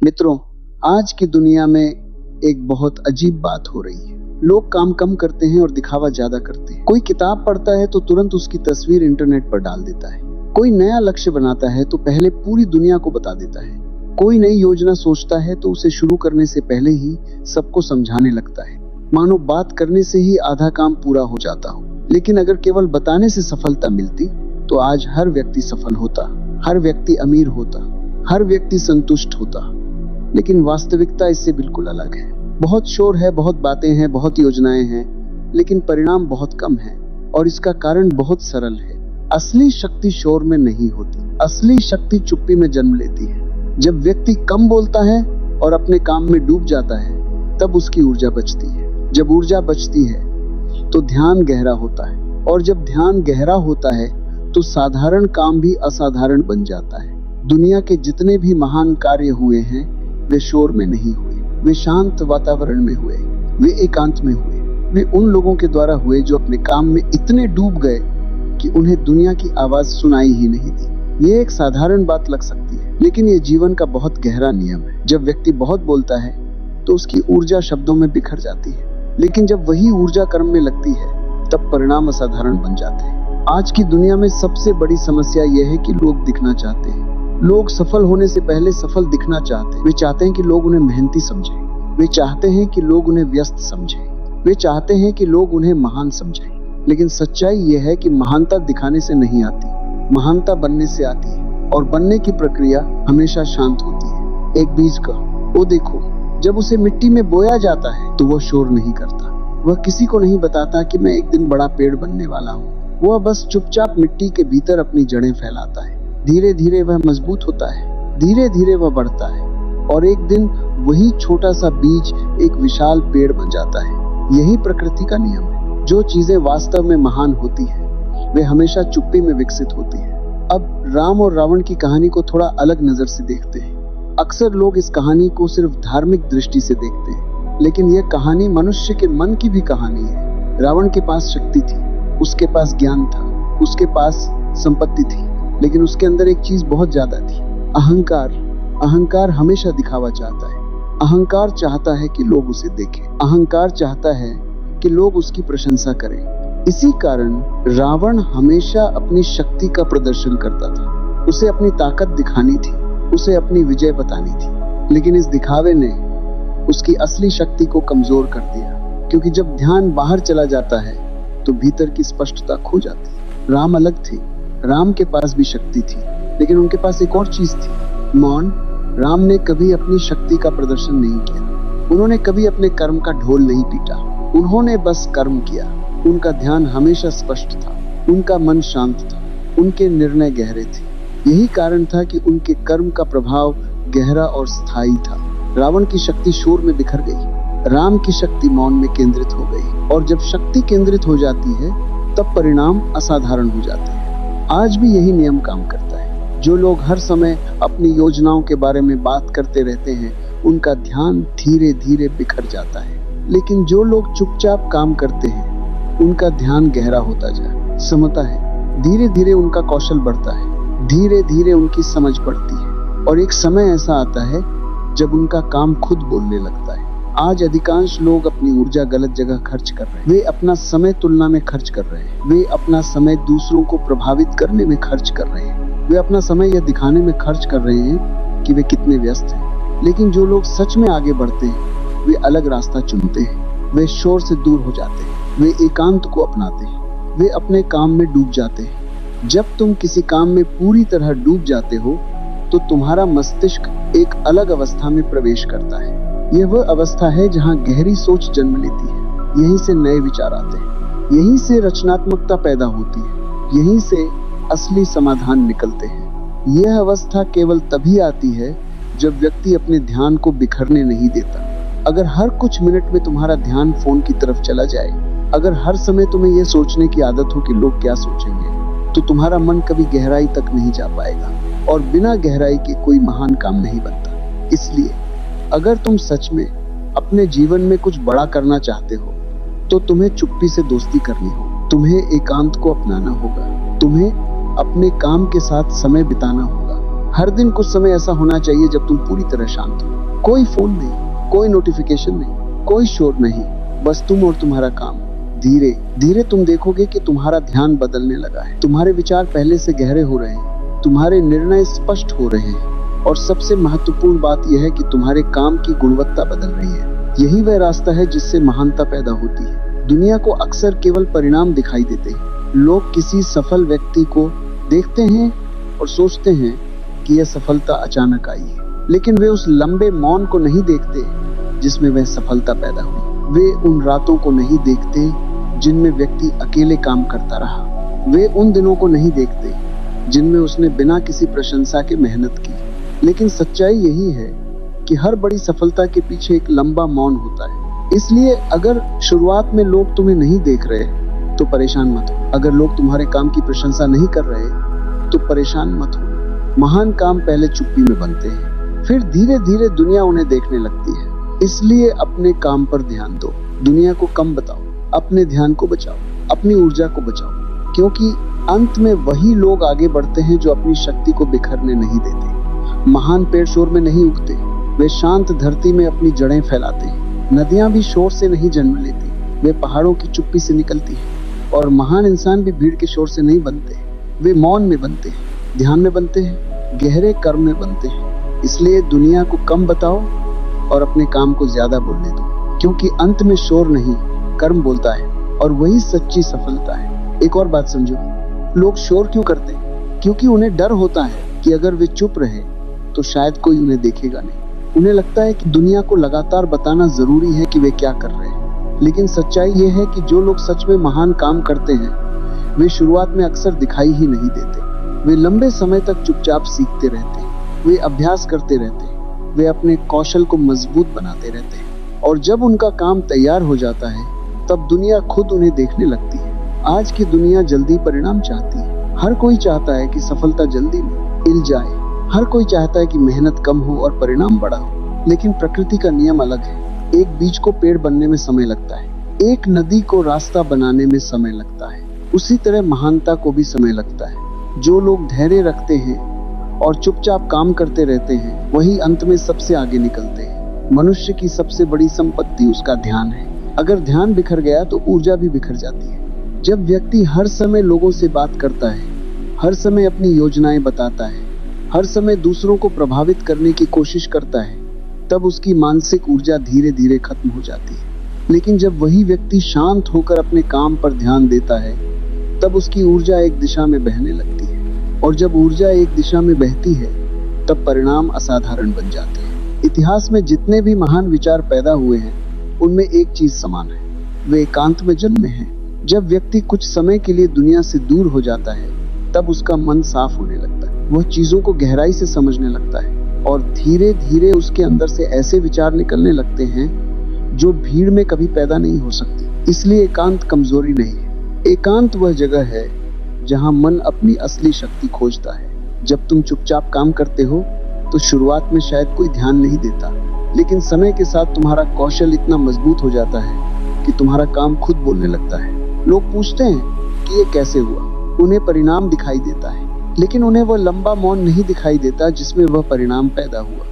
मित्रों, आज की दुनिया में एक बहुत अजीब बात हो रही है। लोग काम कम करते हैं और दिखावा ज्यादा करते हैं। कोई किताब पढ़ता है तो तुरंत उसकी तस्वीर इंटरनेट पर डाल देता है। कोई नया लक्ष्य बनाता है तो पहले पूरी दुनिया को बता देता है। कोई नई योजना सोचता है तो उसे शुरू करने से पहले ही सबको समझाने लगता है, मानो बात करने से ही आधा काम पूरा हो जाता हो। लेकिन अगर केवल बताने से सफलता मिलती तो आज हर व्यक्ति सफल होता, हर व्यक्ति अमीर होता, हर व्यक्ति संतुष्ट होता। लेकिन वास्तविकता इससे बिल्कुल अलग है। बहुत शोर है, बहुत बातें हैं, बहुत योजनाएं हैं, लेकिन परिणाम बहुत कम है। और इसका कारण बहुत सरल है। असली शक्ति शोर में नहीं होती, असली शक्ति चुप्पी में जन्म लेती है। जब व्यक्ति कम बोलता है और अपने काम में डूब जाता है, तब उसकी ऊर्जा बचती है। जब ऊर्जा बचती है तो ध्यान गहरा होता है, और जब ध्यान गहरा होता है तो साधारण काम भी असाधारण बन जाता है। दुनिया के जितने भी महान कार्य हुए हैं वे शोर में नहीं हुए, वे शांत वातावरण में हुए, वे एकांत में हुए। वे उन लोगों के द्वारा हुए जो अपने काम में इतने डूब गए कि उन्हें दुनिया की आवाज सुनाई ही नहीं दी। ये एक साधारण बात लग सकती है, लेकिन ये जीवन का बहुत गहरा नियम है। जब व्यक्ति बहुत बोलता है तो उसकी ऊर्जा शब्दों में बिखर जाती है, लेकिन जब वही ऊर्जा कर्म में लगती है तब परिणाम असाधारण बन जाते हैं। आज की दुनिया में सबसे बड़ी समस्या यह है कि लोग दिखना चाहते हैं। लोग सफल होने से पहले सफल दिखना चाहते हैं। वे चाहते हैं कि लोग उन्हें मेहनती समझें, वे चाहते हैं कि लोग उन्हें व्यस्त समझें, वे चाहते हैं कि लोग उन्हें महान समझें। लेकिन सच्चाई यह है कि महानता दिखाने से नहीं आती, महानता बनने से आती है। और बनने की प्रक्रिया हमेशा शांत होती है। एक बीज का वो देखो, जब उसे मिट्टी में बोया जाता है तो वह शोर नहीं करता। वह किसी को नहीं बताता कि मैं एक दिन बड़ा पेड़ बनने वाला हूँ। वह बस चुपचाप मिट्टी के भीतर अपनी जड़ें फैलाता है। धीरे धीरे वह मजबूत होता है, धीरे धीरे वह बढ़ता है, और एक दिन वही छोटा सा बीज एक विशाल पेड़ बन जाता है। यही प्रकृति का नियम है। जो चीजें वास्तव में महान होती हैं, वे हमेशा चुप्पी में विकसित होती हैं। अब राम और रावण की कहानी को थोड़ा अलग नजर से देखते हैं। अक्सर लोग इस कहानी को सिर्फ धार्मिक दृष्टि से देखते हैं, लेकिन यह कहानी मनुष्य के मन की भी कहानी है। रावण के पास शक्ति थी, उसके पास ज्ञान था, उसके पास संपत्ति थी, लेकिन उसके अंदर एक चीज बहुत ज्यादा थी, अहंकार। अहंकार हमेशा दिखावा चाहता है। अहंकार चाहता है कि लोग उसे देखें। अहंकार चाहता है कि लोग उसकी प्रशंसा करें। इसी कारण रावण हमेशा अपनी शक्ति का प्रदर्शन करता था। उसे अपनी ताकत दिखानी थी, उसे अपनी विजय बतानी थी। लेकिन इस दिखावे ने उसकी असली शक्ति को कमजोर कर दिया, क्योंकि जब ध्यान बाहर चला जाता है तो भीतर की स्पष्टता खो जाती है। राम अलग थे। राम के पास भी शक्ति थी, लेकिन उनके पास एक और चीज थी, मौन। राम ने कभी अपनी शक्ति का प्रदर्शन नहीं किया। उन्होंने कभी अपने कर्म का ढोल नहीं पीटा। उन्होंने बस कर्म किया। उनका ध्यान हमेशा स्पष्ट था, उनका मन शांत था, उनके निर्णय गहरे थे। यही कारण था कि उनके कर्म का प्रभाव गहरा और स्थायी था। रावण की शक्ति शोर में बिखर गई, राम की शक्ति मौन में केंद्रित हो गई। और जब शक्ति केंद्रित हो जाती है तब परिणाम असाधारण हो जाते हैं। आज भी यही नियम काम करता है। जो लोग हर समय अपनी योजनाओं के बारे में बात करते रहते हैं, उनका ध्यान धीरे धीरे बिखर जाता है। लेकिन जो लोग चुपचाप काम करते हैं, उनका ध्यान गहरा होता समता है। धीरे धीरे उनका कौशल बढ़ता है, धीरे धीरे उनकी समझ बढ़ती है, और एक समय ऐसा आता है जब उनका काम खुद बोलने लगता है। आज अधिकांश लोग अपनी ऊर्जा गलत जगह खर्च कर रहे हैं। वे अपना समय तुलना में खर्च कर रहे हैं। वे अपना समय दूसरों को प्रभावित करने में खर्च कर रहे हैं। वे अपना समय यह दिखाने में खर्च कर रहे हैं कि वे कितने व्यस्त हैं। लेकिन जो लोग सच में आगे बढ़ते हैं, वे अलग रास्ता चुनते हैं। वे शोर से दूर हो जाते हैं, वे एकांत को अपनाते हैं, वे अपने काम में डूब जाते हैं। जब तुम किसी काम में पूरी तरह डूब जाते हो तो तुम्हारा मस्तिष्क एक अलग अवस्था में प्रवेश करता है। यह वह अवस्था है जहां गहरी सोच जन्म लेती है। यहीं से नए विचार आते हैं, यहीं से रचनात्मकता पैदा होती है, यहीं से असली समाधान निकलते हैं। यह अवस्था केवल तभी आती है जब व्यक्ति अपने ध्यान को बिखरने नहीं देता। अगर हर कुछ मिनट में तुम्हारा ध्यान फोन की तरफ चला जाए, अगर हर समय तुम्हें यह सोचने की आदत हो कि लोग क्या सोचेंगे, तो तुम्हारा मन कभी गहराई तक नहीं जा पाएगा, और बिना गहराई के कोई महान काम नहीं बनता। इसलिए अगर तुम सच में अपने जीवन में कुछ बड़ा करना चाहते हो, तो तुम्हें चुप्पी से दोस्ती करनी होगी, तुम्हें एकांत को अपनाना होगा, तुम्हें अपने काम के साथ समय बिताना होगा, हर दिन कुछ समय ऐसा होना चाहिए जब तुम पूरी तरह शांत हो। कोई फोन नहीं, कोई नोटिफिकेशन नहीं, कोई शोर नहीं, बस तुम और तुम्हारा काम। धीरे धीरे तुम देखोगे कि तुम्हारा ध्यान बदलने लगा है, तुम्हारे विचार पहले से गहरे हो रहे हैं, तुम्हारे निर्णय स्पष्ट हो रहे हैं, और सबसे महत्वपूर्ण बात यह है कि तुम्हारे काम की गुणवत्ता बदल रही है। यही वह रास्ता है जिससे महानता पैदा होती है। दुनिया को अक्सर केवल परिणाम दिखाई देते हैं। लोग किसी सफल व्यक्ति को देखते हैं और सोचते हैं कि यह सफलता अचानक आई है, लेकिन वे उस लंबे मौन को नहीं देखते जिसमें वह सफलता पैदा हुई। वे उन रातों को नहीं देखते जिनमें व्यक्ति अकेले काम करता रहा। वे उन दिनों को नहीं देखते जिनमें उसने बिना किसी प्रशंसा के मेहनत की। लेकिन सच्चाई यही है कि हर बड़ी सफलता के पीछे एक लंबा मौन होता है। इसलिए अगर शुरुआत में लोग तुम्हें नहीं देख रहे तो परेशान मत हो। अगर लोग तुम्हारे काम की प्रशंसा नहीं कर रहे तो परेशान मत हो। महान काम पहले चुप्पी में बनते हैं, फिर धीरे धीरे दुनिया उन्हें देखने लगती है। इसलिए अपने काम पर ध्यान दो, दुनिया को कम बताओ, अपने ध्यान को बचाओ, अपनी ऊर्जा को बचाओ, क्योंकि अंत में वही लोग आगे बढ़ते हैं जो अपनी शक्ति को बिखरने नहीं देते। महान पेड़ शोर में नहीं उगते, वे शांत धरती में अपनी जड़ें फैलाते हैं। नदियां भी शोर से नहीं जन्म लेती, वे पहाड़ों की चुप्पी से निकलती हैं। और महान इंसान भी भीड़ के शोर से नहीं बनते, वे मौन में बनते हैं, ध्यान में बनते हैं, गहरे कर्म में बनते हैं। इसलिए दुनिया को कम बताओ और अपने काम को ज्यादा बोलने दो, क्योंकि अंत में शोर नहीं, कर्म बोलता है, और वही सच्ची सफलता है। एक और बात समझो, लोग शोर क्यों करते हैं? क्योंकि उन्हें डर होता है कि अगर वे चुप रहे तो शायद कोई उन्हें देखेगा नहीं। उन्हें लगता है कि दुनिया को लगातार बताना जरूरी है कि वे क्या कर रहे हैं। लेकिन सच्चाई यह है कि जो लोग सच में महान काम करते हैं वे शुरुआत में अक्सर दिखाई ही नहीं देते। वे लंबे समय तक चुपचाप सीखते रहते हैं, वे अभ्यास करते रहते हैं, वे अपने कौशल को मजबूत बनाते रहते हैं, और जब उनका काम तैयार हो जाता है तब दुनिया खुद उन्हें देखने लगती है। आज की दुनिया जल्दी परिणाम चाहती है। हर कोई चाहता है कि सफलता जल्दी मिल जाए, हर कोई चाहता है कि मेहनत कम हो और परिणाम बड़ा हो। लेकिन प्रकृति का नियम अलग है। एक बीज को पेड़ बनने में समय लगता है, एक नदी को रास्ता बनाने में समय लगता है, उसी तरह महानता को भी समय लगता है। जो लोग धैर्य रखते हैं और चुपचाप काम करते रहते हैं वही अंत में सबसे आगे निकलते हैं। मनुष्य की सबसे बड़ी संपत्ति उसका ध्यान है। अगर ध्यान बिखर गया तो ऊर्जा भी बिखर जाती है। जब व्यक्ति हर समय लोगों से बात करता है, हर समय अपनी योजनाएं बताता है, हर समय दूसरों को प्रभावित करने की कोशिश करता है, तब उसकी मानसिक ऊर्जा धीरे धीरे खत्म हो जाती है। लेकिन जब वही व्यक्ति शांत होकर अपने काम पर ध्यान देता है तब उसकी ऊर्जा एक दिशा में बहने लगती है, और जब ऊर्जा एक दिशा में बहती है तब परिणाम असाधारण बन जाते हैं। इतिहास में जितने भी महान विचार पैदा हुए हैं उनमें एक चीज समान है, वे एकांत में जन्मे हैं। जब व्यक्ति कुछ समय के लिए दुनिया से दूर हो जाता है तब उसका मन साफ होने लगता है, वह चीजों को गहराई से समझने लगता है, और धीरे धीरे उसके अंदर से ऐसे विचार निकलने लगते हैं जो भीड़ में कभी पैदा नहीं हो सकती। इसलिए एकांत कमजोरी नहीं है, एकांत वह जगह है जहां मन अपनी असली शक्ति खोजता है। जब तुम चुपचाप काम करते हो तो शुरुआत में शायद कोई ध्यान नहीं देता, लेकिन समय के साथ तुम्हारा कौशल इतना मजबूत हो जाता है कि तुम्हारा काम खुद बोलने लगता है। लोग पूछते हैं कि ये कैसे हुआ, उन्हें परिणाम दिखाई देता है, लेकिन उन्हें वह लंबा मौन नहीं दिखाई देता जिसमें वह परिणाम पैदा हुआ।